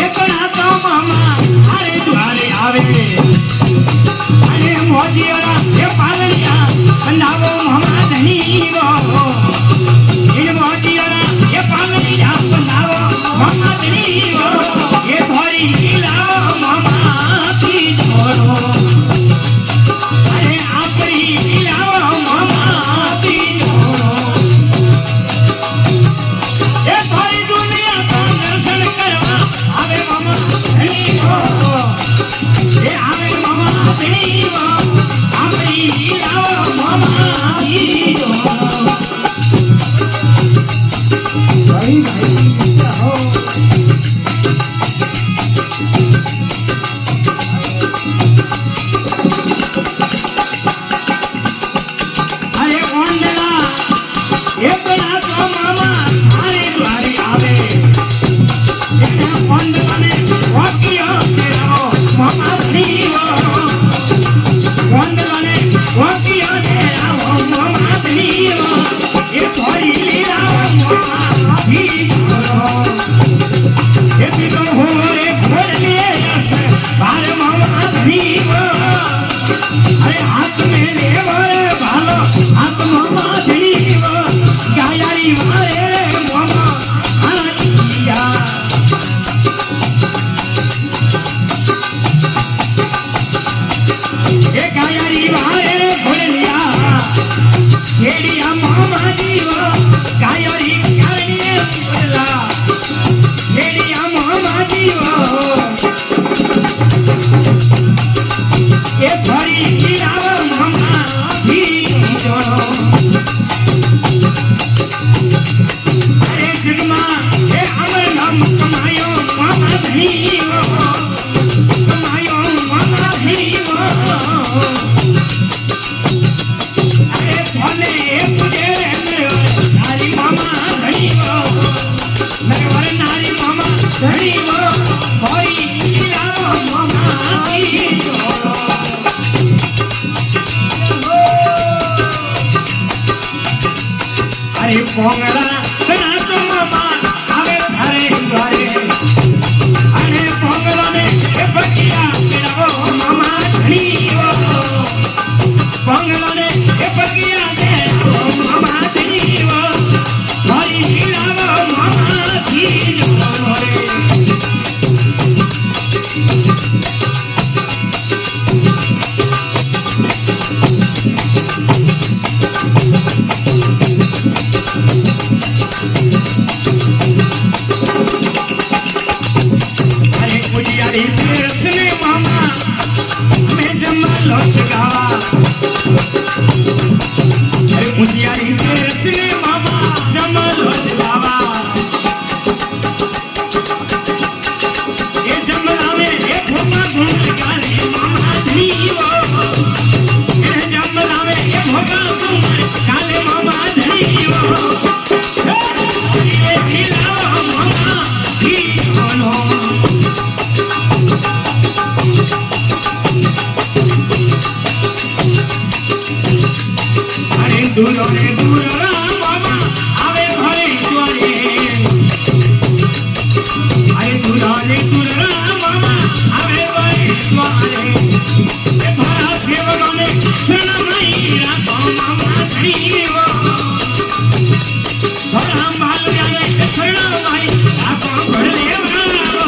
એક નાતો મામા અરે દ્વારે આવે અને મોજીરા એ પાલણિયા બંધાવો મામા ધણી વો એ મોજીરા એ પાલણિયા બંધાવો મામા ધણી વો એ થોડી લાવો મામા કી છોડો અરે આપરી લાવો મામા કી છોડો એ થોડી દુનિયા કો દર્શન કરવા આવે મામા ધણી વો એ આવે મામા ધણી વો આપરી લાવો મામા કી છોડો ભાઈ હો પોંગળા નાતો મામા આવે ઘરે દ્વારે અને પોંગળાને એ પગિયા મેળવો મામા ધણી વો પોંગળાને એ પગિયા મેળવો મામા ધણી વો મારી લાવો મામા કી જોડો રે દૂર રે દૂર મામા આવે ઘરે દ્વારે અરે દૂર રે દૂર મામા આવે ઘરે દ્વારે એ ભરા સેવકોને શરણમઈ રાખો મામા ધણી વો ભરા બાલયાને શરણમઈ રાખો ભલે વાળો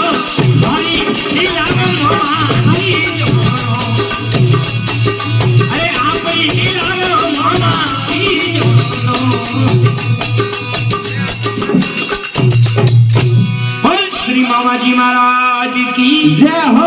ભાઈ લીલાવો મામા ધણી જોડો અરે આપરી લીલાવો મામા श्री मामाजी महाराज की जय हो।